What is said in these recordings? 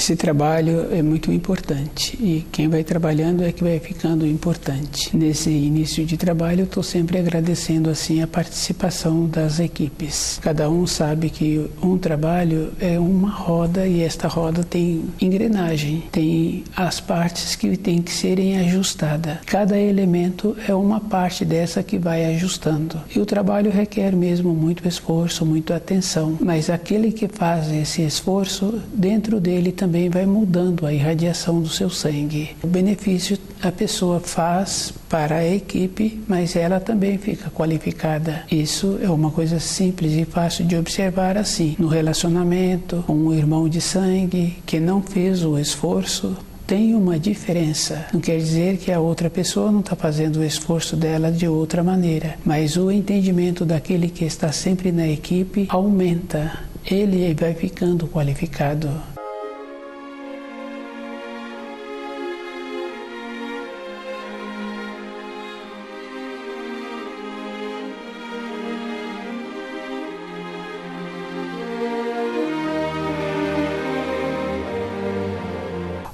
Esse trabalho é muito importante e quem vai trabalhando é que vai ficando importante. Nesse início de trabalho, eu estou sempre agradecendo assim a participação das equipes. Cada um sabe que um trabalho é uma roda e esta roda tem engrenagem, tem as partes que têm que serem ajustadas. Cada elemento é uma parte dessa que vai ajustando. E o trabalho requer mesmo muito esforço, muita atenção, mas aquele que faz esse esforço, dentro dele também vai mudando a irradiação do seu sangue. O benefício a pessoa faz para a equipe, mas ela também fica qualificada. Isso é uma coisa simples e fácil de observar assim. No relacionamento com um irmão de sangue que não fez o esforço, tem uma diferença. Não quer dizer que a outra pessoa não está fazendo o esforço dela de outra maneira, mas o entendimento daquele que está sempre na equipe aumenta. Ele vai ficando qualificado.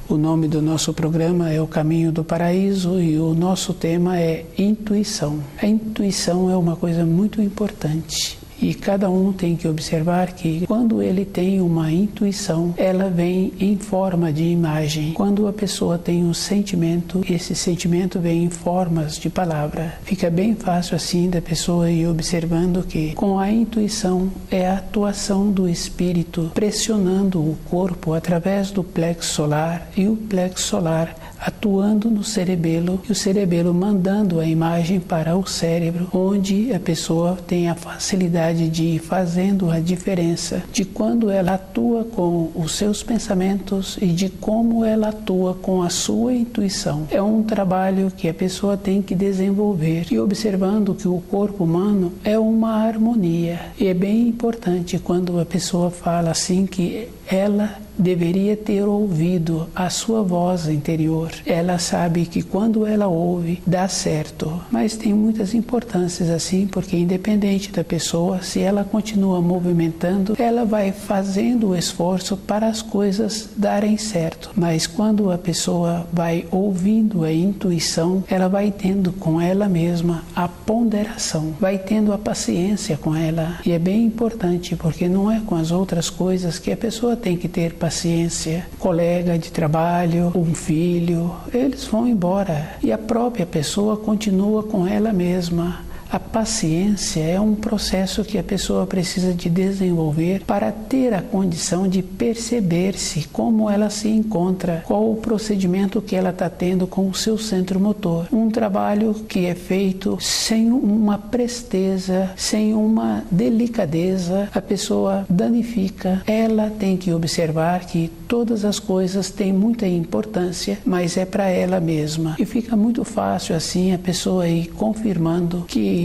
O nome do nosso programa é O Caminho do Paraíso e o nosso tema é intuição. A intuição é uma coisa muito importante. E cada um tem que observar que quando ele tem uma intuição, ela vem em forma de imagem. Quando a pessoa tem um sentimento, esse sentimento vem em formas de palavra. Fica bem fácil assim da pessoa ir observando que com a intuição é a atuação do espírito pressionando o corpo através do plexo solar e o plexo solar atuando no cerebelo e o cerebelo mandando a imagem para o cérebro, onde a pessoa tem a facilidade de ir fazendo a diferença de quando ela atua com os seus pensamentos e de como ela atua com a sua intuição. É um trabalho que a pessoa tem que desenvolver e observando que o corpo humano é uma harmonia. E é bem importante quando a pessoa fala assim que ela deveria ter ouvido a sua voz interior. Ela sabe que quando ela ouve, dá certo. Mas tem muitas importâncias assim, porque independente da pessoa, se ela continua movimentando, ela vai fazendo o esforço para as coisas darem certo. Mas quando a pessoa vai ouvindo a intuição, ela vai tendo com ela mesma a ponderação, vai tendo a paciência com ela. E é bem importante, porque não é com as outras coisas que a pessoa tem que ter paciência. Colega de trabalho, um filho, eles vão embora e a própria pessoa continua com ela mesma. A paciência é um processo que a pessoa precisa de desenvolver para ter a condição de perceber-se como ela se encontra, qual o procedimento que ela está tendo com o seu centro motor. Um trabalho que é feito sem uma presteza, sem uma delicadeza, a pessoa danifica. Ela tem que observar que todas as coisas têm muita importância, mas é para ela mesma. E fica muito fácil assim a pessoa ir confirmando que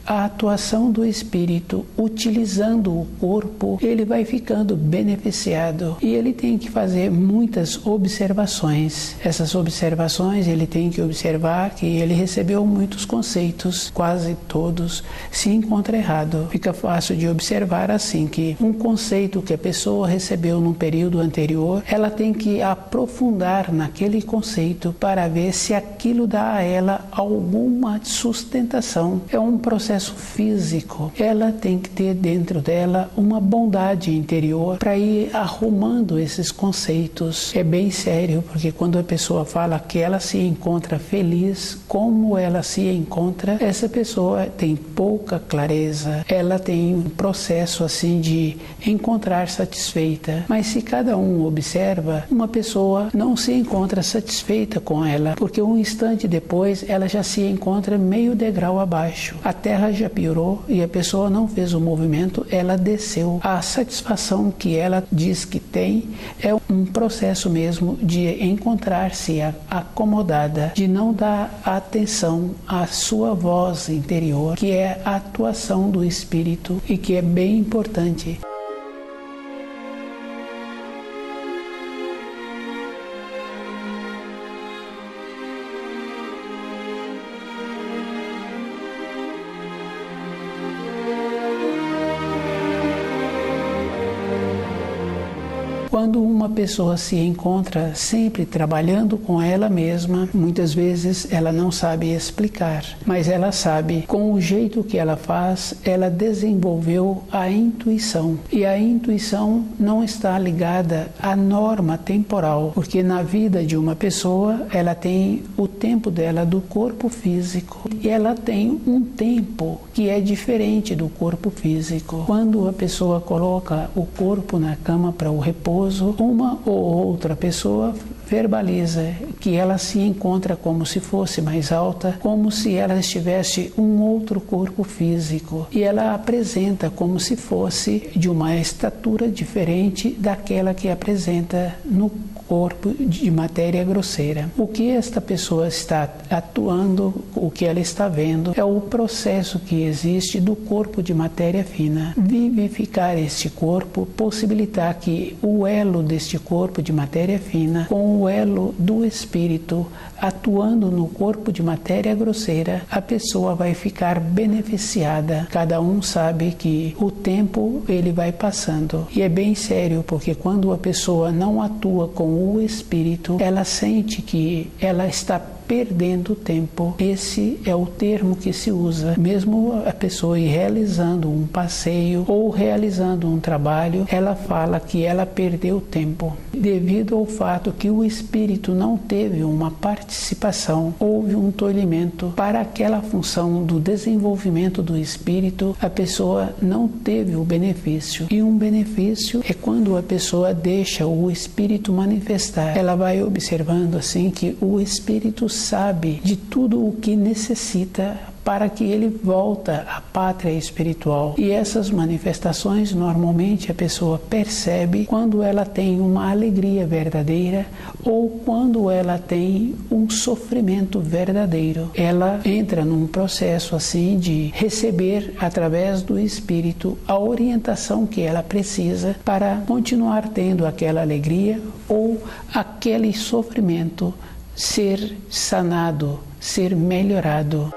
a atuação do espírito utilizando o corpo, ele vai ficando beneficiado e ele tem que fazer muitas observações. Essas observações ele tem que observar que ele recebeu muitos conceitos, quase todos se encontra errado. Fica fácil de observar assim que um conceito que a pessoa recebeu num período anterior, ela tem que aprofundar naquele conceito para ver se aquilo dá a ela alguma sustentação. É um processo físico. Ela tem que ter dentro dela uma bondade interior para ir arrumando esses conceitos. É bem sério, porque quando a pessoa fala que ela se encontra feliz, como ela se encontra, essa pessoa tem pouca clareza. Ela tem um processo assim de encontrar satisfeita. Mas se cada um observa, uma pessoa não se encontra satisfeita com ela, porque um instante depois ela já se encontra meio degrau abaixo. A terra já piorou e a pessoa não fez o movimento, ela desceu. A satisfação que ela diz que tem é um processo mesmo de encontrar-se acomodada, de não dar atenção à sua voz interior, que é a atuação do espírito e que é bem importante. Quando uma pessoa se encontra sempre trabalhando com ela mesma, muitas vezes ela não sabe explicar, mas ela sabe, com o jeito que ela faz, ela desenvolveu a intuição. E a intuição não está ligada à norma temporal, porque na vida de uma pessoa, ela tem o tempo dela do corpo físico e ela tem um tempo que é diferente do corpo físico. Quando a pessoa coloca o corpo na cama para o repouso, uma ou outra pessoa verbaliza que ela se encontra como se fosse mais alta, como se ela estivesse um outro corpo físico, e ela apresenta como se fosse de uma estatura diferente daquela que apresenta no corpo de matéria grosseira. O que esta pessoa está atuando, o que ela está vendo, é o processo que existe do corpo de matéria fina. Vivificar este corpo, possibilitar que o elo deste corpo de matéria fina com o elo do espírito atuando no corpo de matéria grosseira, a pessoa vai ficar beneficiada. Cada um sabe que o tempo ele vai passando. E é bem sério, porque quando a pessoa não atua com o espírito, ela sente que ela está perdendo tempo. Esse é o termo que se usa. Mesmo a pessoa ir realizando um passeio ou realizando um trabalho, ela fala que ela perdeu tempo. Devido ao fato que o espírito não teve uma participação, houve um tolhimento para aquela função do desenvolvimento do espírito, a pessoa não teve o benefício. E um benefício é quando a pessoa deixa o espírito manifestar. Ela vai observando assim que o espírito sabe de tudo o que necessita para que ele volta à pátria espiritual. E essas manifestações, normalmente, a pessoa percebe quando ela tem uma alegria verdadeira ou quando ela tem um sofrimento verdadeiro. Ela entra num processo assim de receber, através do Espírito, a orientação que ela precisa para continuar tendo aquela alegria ou aquele sofrimento ser sanado, ser melhorado.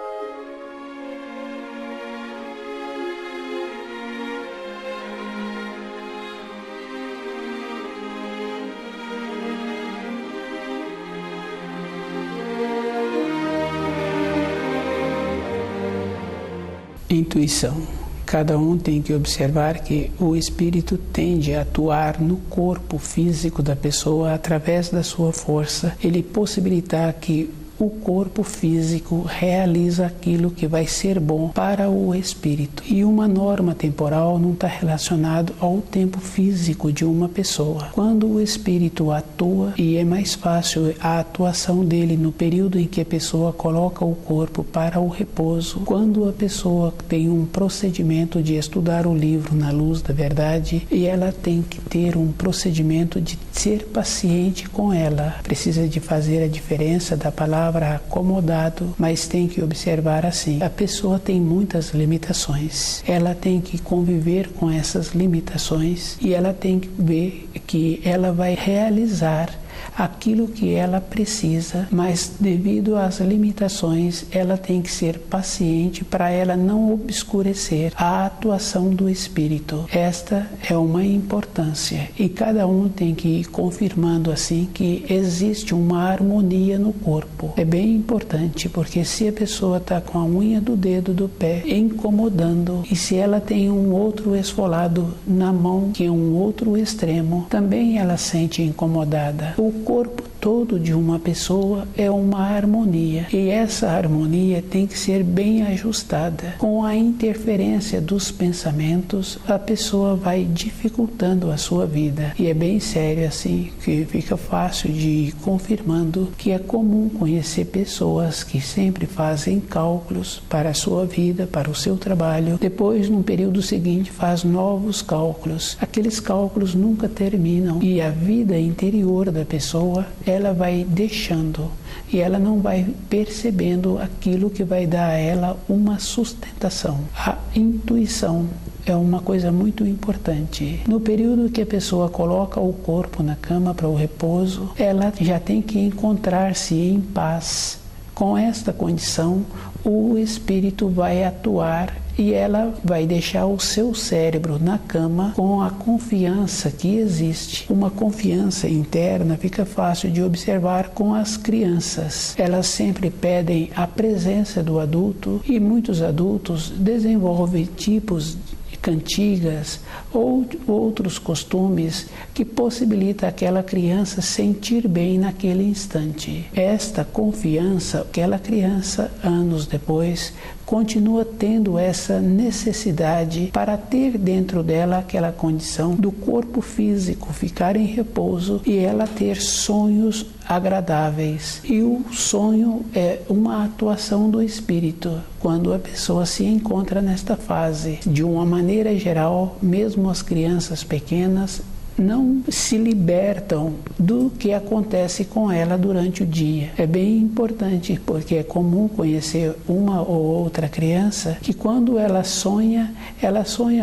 Intuição. Cada um tem que observar que o espírito tende a atuar no corpo físico da pessoa através da sua força. Ele possibilitar que o corpo físico realiza aquilo que vai ser bom para o espírito. E uma norma temporal não está relacionada ao tempo físico de uma pessoa. Quando o espírito atua, e é mais fácil a atuação dele no período em que a pessoa coloca o corpo para o repouso, quando a pessoa tem um procedimento de estudar o livro na luz da verdade, e ela tem que ter um procedimento de ser paciente com ela. Precisa de fazer a diferença da palavra acomodado, mas tem que observar assim: a pessoa tem muitas limitações, ela tem que conviver com essas limitações e ela tem que ver que ela vai realizar aquilo que ela precisa, mas devido às limitações, ela tem que ser paciente para ela não obscurecer a atuação do espírito. Esta é uma importância e cada um tem que ir confirmando assim que existe uma harmonia no corpo. É bem importante, porque se a pessoa está com a unha do dedo do pé incomodando, e se ela tem um outro esfolado na mão, que é um outro extremo, também ela sente incomodada. O corpo todo de uma pessoa é uma harmonia, e essa harmonia tem que ser bem ajustada. Com a interferência dos pensamentos, a pessoa vai dificultando a sua vida, e é bem sério assim, que fica fácil de ir confirmando que é comum conhecer pessoas que sempre fazem cálculos para a sua vida, para o seu trabalho, depois no período seguinte faz novos cálculos. Aqueles cálculos nunca terminam, e a vida interior da pessoa, ela vai deixando e ela não vai percebendo aquilo que vai dar a ela uma sustentação. A intuição é uma coisa muito importante. No período que a pessoa coloca o corpo na cama para o repouso, ela já tem que encontrar-se em paz. Com esta condição, o espírito vai atuar e ela vai deixar o seu cérebro na cama com a confiança que existe. Uma confiança interna fica fácil de observar com as crianças. Elas sempre pedem a presença do adulto e muitos adultos desenvolvem tipos cantigas ou outros costumes que possibilita aquela criança sentir bem naquele instante. Esta confiança, aquela criança, anos depois, continua tendo essa necessidade para ter dentro dela aquela condição do corpo físico ficar em repouso e ela ter sonhos agradáveis. E o sonho é uma atuação do espírito. Quando a pessoa se encontra nesta fase, de uma maneira geral, mesmo as crianças pequenas não se libertam do que acontece com ela durante o dia. É bem importante, porque é comum conhecer uma ou outra criança que quando ela sonha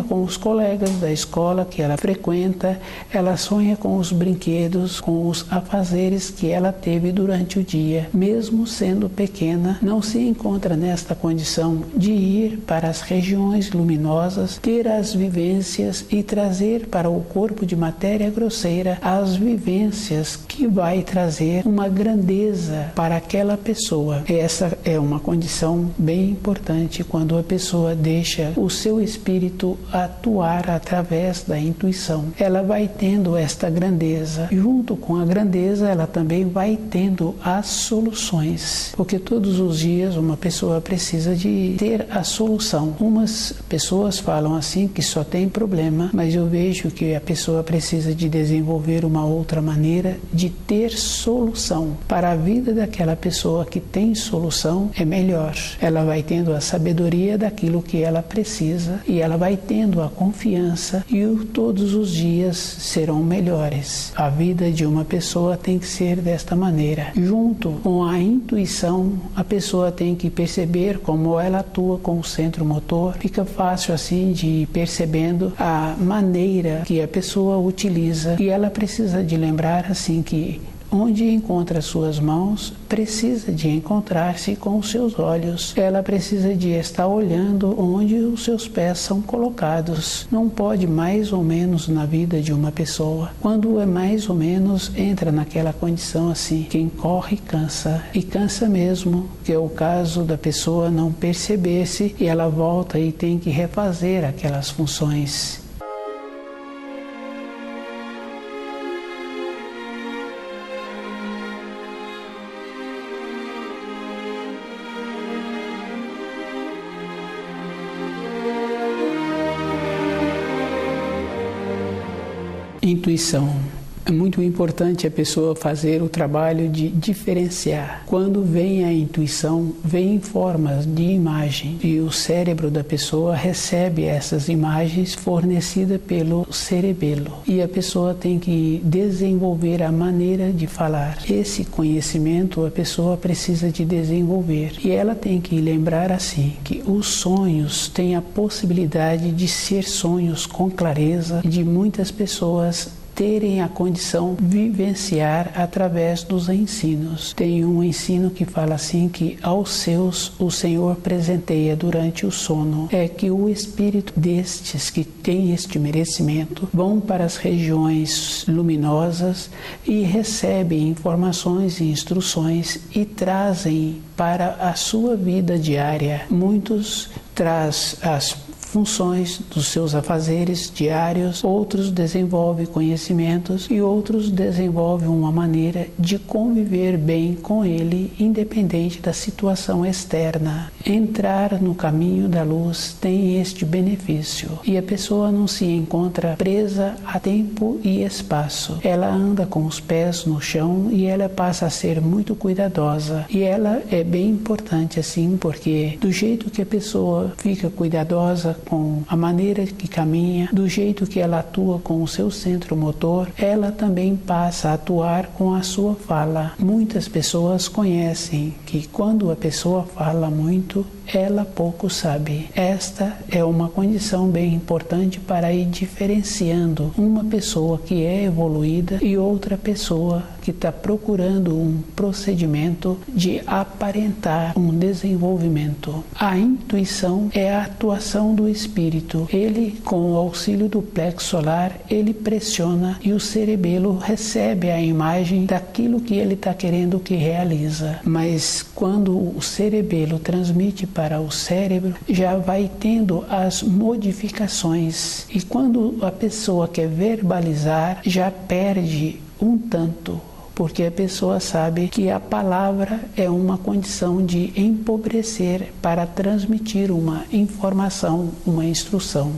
com os colegas da escola que ela frequenta, ela sonha com os brinquedos, com os afazeres que ela teve durante o dia. Mesmo sendo pequena, não se encontra nesta condição de ir para as regiões luminosas, ter as vivências e trazer para o corpo de matéria grosseira as vivências que vai trazer uma grandeza para aquela pessoa. Essa é uma condição bem importante quando a pessoa deixa o seu espírito atuar através da intuição. Ela vai tendo esta grandeza. Junto com a grandeza, ela também vai tendo as soluções. Porque todos os dias uma pessoa precisa de ter a solução. Umas pessoas falam assim que só tem problema, mas eu vejo que a pessoa precisa de desenvolver uma outra maneira de ter solução. Para a vida daquela pessoa que tem solução, é melhor. Ela vai tendo a sabedoria daquilo que ela precisa e ela vai tendo a confiança e todos os dias serão melhores. A vida de uma pessoa tem que ser desta maneira. Junto com a intuição, a pessoa tem que perceber como ela atua com o centro motor. Fica fácil assim de ir percebendo a maneira que a pessoa utiliza e ela precisa de lembrar assim que onde encontra suas mãos, precisa de encontrar-se com os seus olhos. Ela precisa de estar olhando onde os seus pés são colocados. Não pode mais ou menos na vida de uma pessoa. Quando é mais ou menos, entra naquela condição assim, quem corre cansa, e cansa mesmo, que é o caso da pessoa não perceber-se e ela volta e tem que refazer aquelas funções. Intuição. É muito importante a pessoa fazer o trabalho de diferenciar. Quando vem a intuição, vem em formas de imagem e o cérebro da pessoa recebe essas imagens fornecidas pelo cerebelo e a pessoa tem que desenvolver a maneira de falar. Esse conhecimento a pessoa precisa de desenvolver e ela tem que lembrar assim que os sonhos têm a possibilidade de ser sonhos com clareza de muitas pessoas terem a condição de vivenciar através dos ensinos. Tem um ensino que fala assim que aos seus o Senhor presenteia durante o sono. É que o espírito destes que tem este merecimento vão para as regiões luminosas e recebem informações e instruções e trazem para a sua vida diária. Muitos traz as funções dos seus afazeres diários, outros desenvolvem conhecimentos e outros desenvolvem uma maneira de conviver bem com ele, independente da situação externa. Entrar no caminho da luz tem este benefício e a pessoa não se encontra presa a tempo e espaço. Ela anda com os pés no chão e ela passa a ser muito cuidadosa e ela é bem importante assim, porque do jeito que a pessoa fica cuidadosa com a maneira que caminha, do jeito que ela atua com o seu centro motor, ela também passa a atuar com a sua fala. Muitas pessoas conhecem que quando a pessoa fala muito, muito, ela pouco sabe. Esta é uma condição bem importante para ir diferenciando uma pessoa que é evoluída e outra pessoa que está procurando um procedimento de aparentar um desenvolvimento. A intuição é a atuação do espírito. Ele, com o auxílio do plexo solar, ele pressiona e o cerebelo recebe a imagem daquilo que ele está querendo que realiza. Mas quando o cerebelo transmite para o cérebro, já vai tendo as modificações. E quando a pessoa quer verbalizar, já perde um tanto, porque a pessoa sabe que a palavra é uma condição de empobrecer para transmitir uma informação, uma instrução.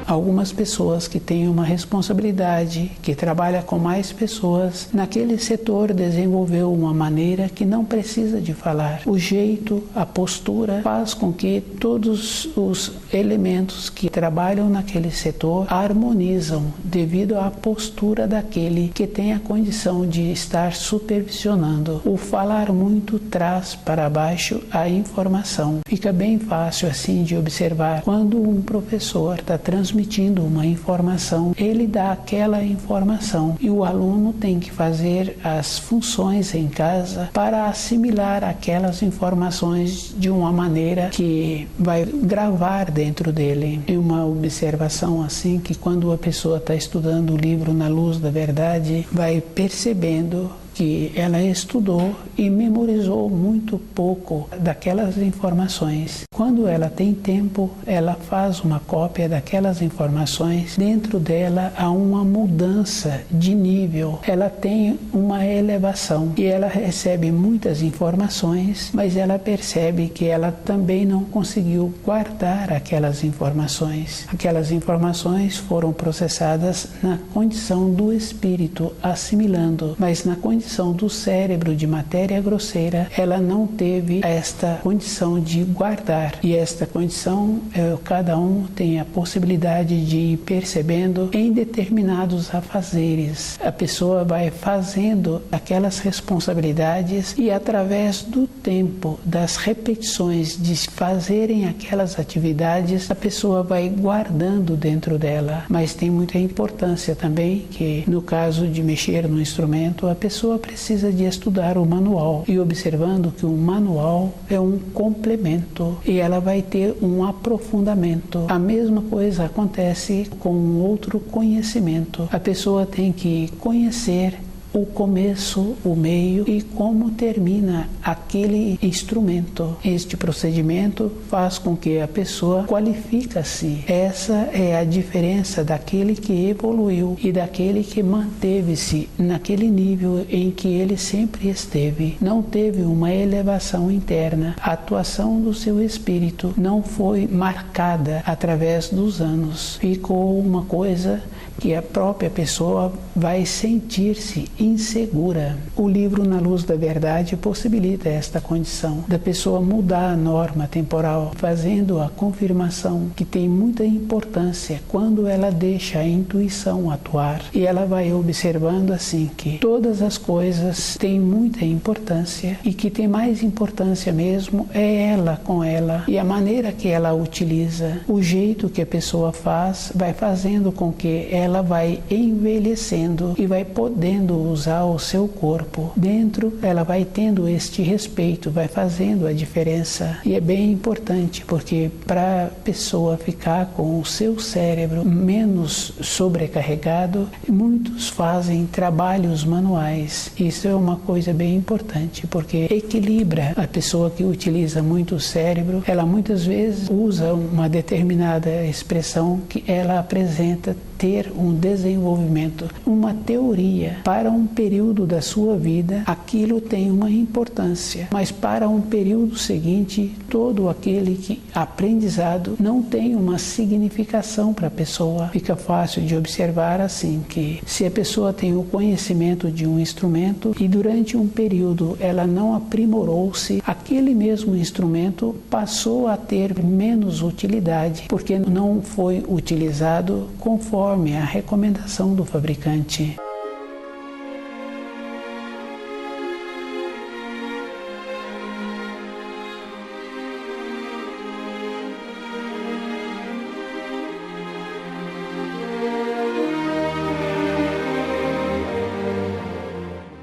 Algumas pessoas que têm uma responsabilidade, que trabalham com mais pessoas, naquele setor desenvolveu uma maneira que não precisa de falar. O jeito, a postura faz com que todos os elementos que trabalham naquele setor harmonizam devido à postura daquele que tem a condição de estar supervisionando. O falar muito traz para baixo a informação. Fica bem fácil assim de observar. Quando um professor está transmitindo uma informação, ele dá aquela informação e o aluno tem que fazer as funções em casa para assimilar aquelas informações de uma maneira que vai gravar dentro dele. E uma observação assim, que quando a pessoa está estudando o livro Na Luz da Verdade, vai percebendo que ela estudou e memorizou muito pouco daquelas informações. Quando ela tem tempo, ela faz uma cópia daquelas informações. Dentro dela há uma mudança de nível, ela tem uma elevação e ela recebe muitas informações, mas ela percebe que ela também não conseguiu guardar aquelas informações. Aquelas informações foram processadas na condição do espírito assimilando, mas na condição do cérebro de matéria grosseira, ela não teve esta condição de guardar. E esta condição, cada um tem a possibilidade de ir percebendo em determinados afazeres. A pessoa vai fazendo aquelas responsabilidades e através do tempo, das repetições de fazerem aquelas atividades, a pessoa vai guardando dentro dela. Mas tem muita importância também que, no caso de mexer no instrumento, a pessoa precisa de estudar o manual e observando que o manual é um complemento e ela vai ter um aprofundamento. A mesma coisa acontece com outro conhecimento. A pessoa tem que conhecer o começo, o meio e como termina aquele instrumento. Este procedimento faz com que a pessoa qualifique-se. Essa é a diferença daquele que evoluiu e daquele que manteve-se naquele nível em que ele sempre esteve. Não teve uma elevação interna. A atuação do seu espírito não foi marcada através dos anos. Ficou uma coisa que a própria pessoa vai sentir-se insegura. O livro Na Luz da Verdade possibilita esta condição da pessoa mudar a norma temporal, fazendo a confirmação que tem muita importância quando ela deixa a intuição atuar. E ela vai observando assim que todas as coisas têm muita importância e que tem mais importância mesmo é ela com ela e a maneira que ela utiliza, o jeito que a pessoa faz, vai fazendo com que ela vai envelhecendo e vai podendo usar o seu corpo. Dentro, ela vai tendo este respeito, vai fazendo a diferença. E é bem importante, porque para a pessoa ficar com o seu cérebro menos sobrecarregado, muitos fazem trabalhos manuais. Isso é uma coisa bem importante, porque equilibra a pessoa que utiliza muito o cérebro. Ela muitas vezes usa uma determinada expressão que ela apresenta ter um desenvolvimento, uma teoria para um um período da sua vida, aquilo tem uma importância, mas para um período seguinte, todo aquele aprendizado não tem uma significação para a pessoa. Fica fácil de observar assim que se a pessoa tem o conhecimento de um instrumento e durante um período ela não aprimorou-se, aquele mesmo instrumento passou a ter menos utilidade, porque não foi utilizado conforme a recomendação do fabricante.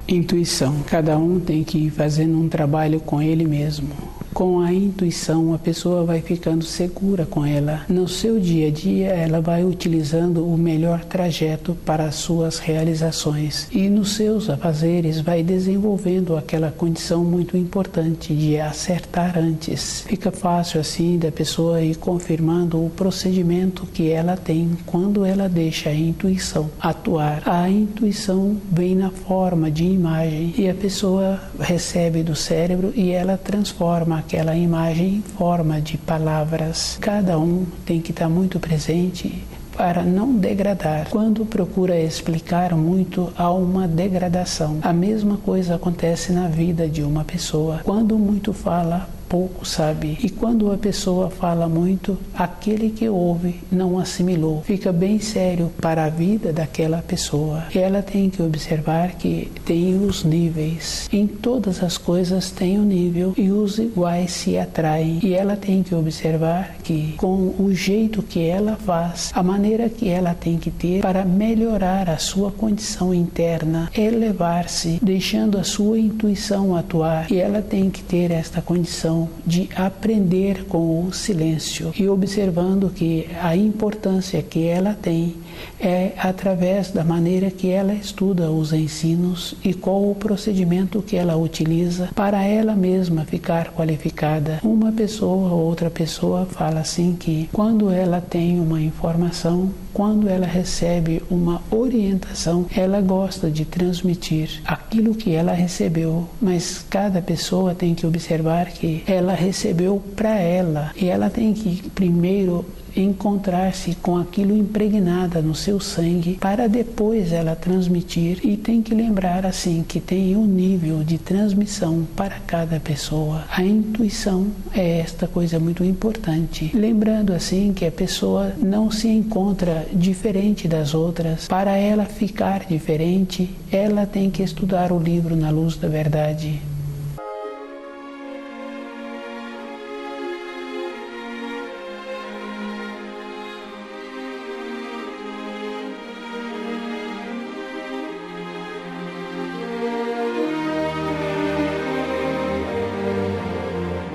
Intuição. Cada um tem que ir fazendo um trabalho com ele mesmo. Com a intuição, a pessoa vai ficando segura com ela. No seu dia a dia, ela vai utilizando o melhor trajeto para as suas realizações. E nos seus afazeres, vai desenvolvendo aquela condição muito importante de acertar antes. Fica fácil assim da pessoa ir confirmando o procedimento que ela tem quando ela deixa a intuição atuar. A intuição vem na forma de imagem e a pessoa recebe do cérebro e ela transforma aquela imagem em forma de palavras. Cada um tem que estar muito presente para não degradar. Quando procura explicar muito, há uma degradação. A mesma coisa acontece na vida de uma pessoa. Quando muito fala, pouco sabe. E quando a pessoa fala muito, aquele que ouve não assimilou. Fica bem sério para a vida daquela pessoa. Ela tem que observar que tem os níveis. Em todas as coisas tem um nível e os iguais se atraem. E ela tem que observar que com o jeito que ela faz, a maneira que ela tem que ter para melhorar a sua condição interna, elevar-se, deixando a sua intuição atuar. E ela tem que ter esta condição de aprender com o silêncio e observando que a importância que ela tem é através da maneira que ela estuda os ensinos e qual o procedimento que ela utiliza para ela mesma ficar qualificada. Uma pessoa ou outra pessoa fala assim que quando ela tem uma informação, quando ela recebe uma orientação, ela gosta de transmitir aquilo que ela recebeu, mas cada pessoa tem que observar que ela recebeu para ela e ela tem que primeiro encontrar-se com aquilo impregnada no seu sangue para depois ela transmitir, e tem que lembrar assim que tem um nível de transmissão para cada pessoa. A intuição é esta coisa muito importante, lembrando assim que a pessoa não se encontra diferente das outras. Para ela ficar diferente, ela tem que estudar o livro Na Luz da Verdade.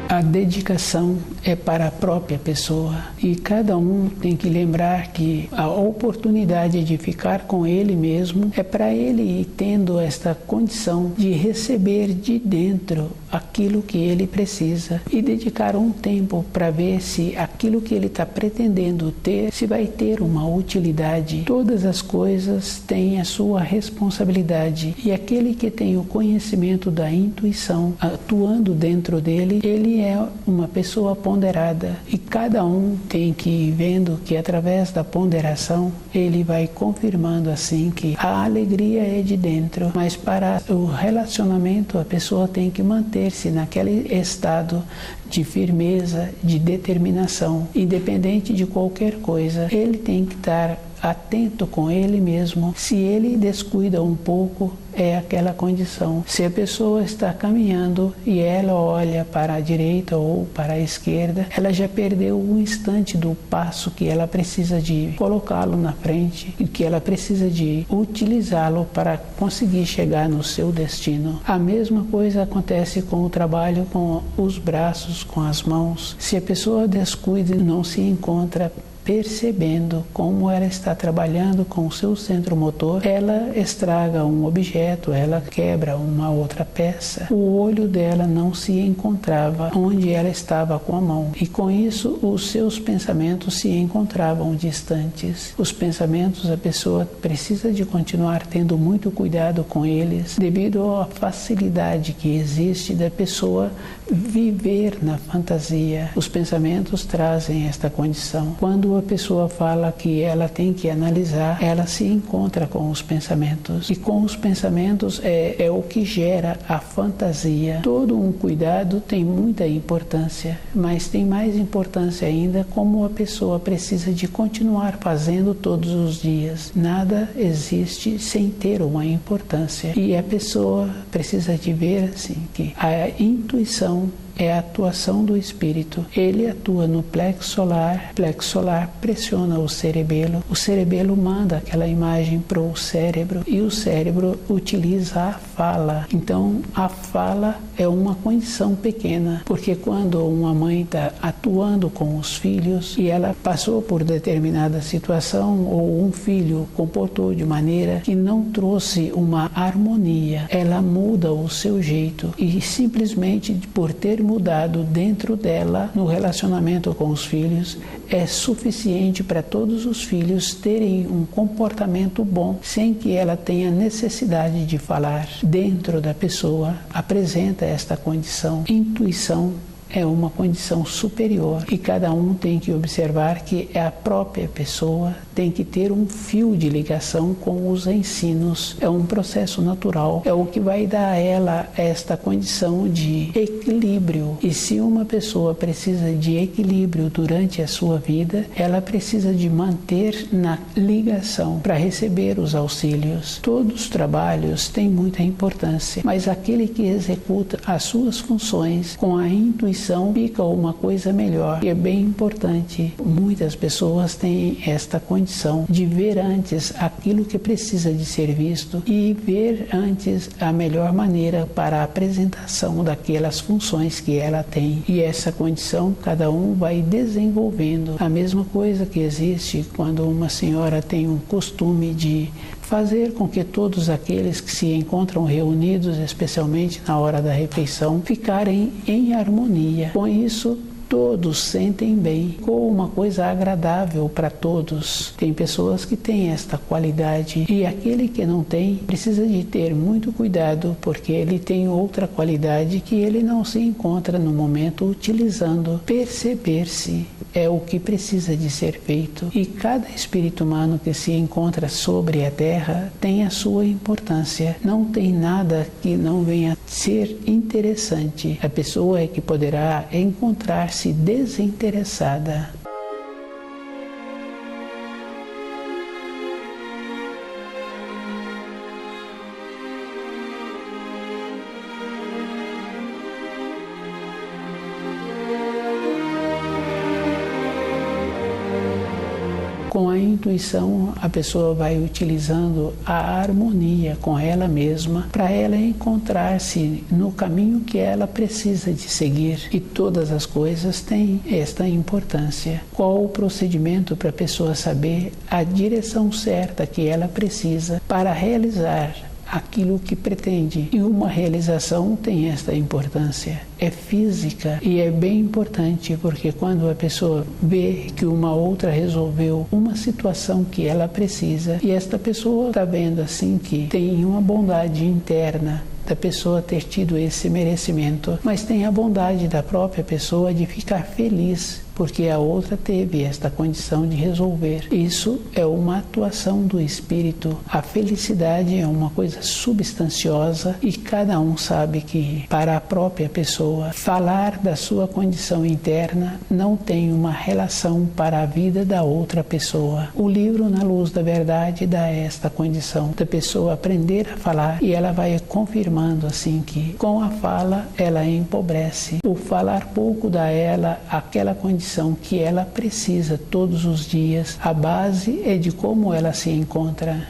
A dedicação é para a própria pessoa e cada um tem que lembrar que a oportunidade de ficar com ele mesmo é para ele ir tendo esta condição de receber de dentro aquilo que ele precisa e dedicar um tempo para ver se aquilo que ele está pretendendo ter, se vai ter uma utilidade. Todas as coisas têm a sua responsabilidade e aquele que tem o conhecimento da intuição atuando dentro dele, ele é uma pessoa ponderada e cada um tem que ir vendo que através da ponderação ele vai confirmando assim que a alegria é de dentro, mas para o relacionamento a pessoa tem que manter-se naquele estado de firmeza, de determinação, independente de qualquer coisa. Ele tem que estar atento com ele mesmo. Se ele descuida um pouco, é aquela condição. Se a pessoa está caminhando e ela olha para a direita ou para a esquerda, ela já perdeu um instante do passo que ela precisa de colocá-lo na frente e que ela precisa de utilizá-lo para conseguir chegar no seu destino. A mesma coisa acontece com o trabalho com os braços, com as mãos. Se a pessoa descuida e não se encontra percebendo como ela está trabalhando com o seu centro motor. Ela estraga um objeto, ela quebra uma outra peça. O olho dela não se encontrava onde ela estava com a mão, e com isso os seus pensamentos se encontravam distantes. Os pensamentos, a pessoa precisa de continuar tendo muito cuidado com eles, devido à facilidade que existe da pessoa viver na fantasia. Os pensamentos trazem esta condição. Quando a pessoa fala que ela tem que analisar, ela se encontra com os pensamentos, e com os pensamentos é o que gera a fantasia. Todo um cuidado tem muita importância, mas tem mais importância ainda como a pessoa precisa de continuar fazendo todos os dias. Nada existe sem ter uma importância, e a pessoa precisa de ver assim que a intuição é a atuação do espírito. Ele atua no plexo solar pressiona o cerebelo manda aquela imagem para o cérebro, e o cérebro utiliza a fala. Então a fala é uma condição pequena, porque quando uma mãe está atuando com os filhos e ela passou por determinada situação, ou um filho comportou de maneira que não trouxe uma harmonia, ela muda o seu jeito, e simplesmente por ter mudado dentro dela no relacionamento com os filhos é suficiente para todos os filhos terem um comportamento bom, sem que ela tenha necessidade de falar. Dentro da pessoa apresenta esta condição. Intuição é uma condição superior, e cada um tem que observar que a própria pessoa tem que ter um fio de ligação com os ensinos. É um processo natural, é o que vai dar a ela esta condição de equilíbrio. E se uma pessoa precisa de equilíbrio durante a sua vida, ela precisa de manter na ligação para receber os auxílios. Todos os trabalhos têm muita importância, mas aquele que executa as suas funções com a intuição fica uma coisa melhor, e é bem importante. Muitas pessoas têm esta condição de ver antes aquilo que precisa de ser visto, e ver antes a melhor maneira para a apresentação daquelas funções que ela tem. E essa condição cada um vai desenvolvendo. A mesma coisa que existe quando uma senhora tem um costume de fazer com que todos aqueles que se encontram reunidos, especialmente na hora da refeição, ficarem em harmonia. Com isso, todos sentem bem, ficou uma coisa agradável para todos. Tem pessoas que têm esta qualidade, e aquele que não tem precisa de ter muito cuidado, porque ele tem outra qualidade que ele não se encontra no momento utilizando. Perceber-se é o que precisa de ser feito, e cada espírito humano que se encontra sobre a Terra tem a sua importância. Não tem nada que não venha a ser interessante. A pessoa é que poderá encontrar-se desinteressada. Com a intuição, a pessoa vai utilizando a harmonia com ela mesma para ela encontrar-se no caminho que ela precisa de seguir. E todas as coisas têm esta importância. Qual o procedimento para a pessoa saber a direção certa que ela precisa para realizar aquilo que pretende? E uma realização tem esta importância, é física, e é bem importante, porque quando a pessoa vê que uma outra resolveu uma situação que ela precisa, e esta pessoa está vendo assim que tem uma bondade interna da pessoa ter tido esse merecimento, mas tem a bondade da própria pessoa de ficar feliz porque a outra teve esta condição de resolver. Isso é uma atuação do espírito. A felicidade é uma coisa substanciosa, e cada um sabe que para a própria pessoa falar da sua condição interna não tem uma relação para a vida da outra pessoa. O livro Na Luz da Verdade dá esta condição da pessoa aprender a falar, e ela vai confirmando assim que com a fala ela empobrece. O falar pouco dá a ela aquela condição que ela precisa todos os dias. A base é de como ela se encontra.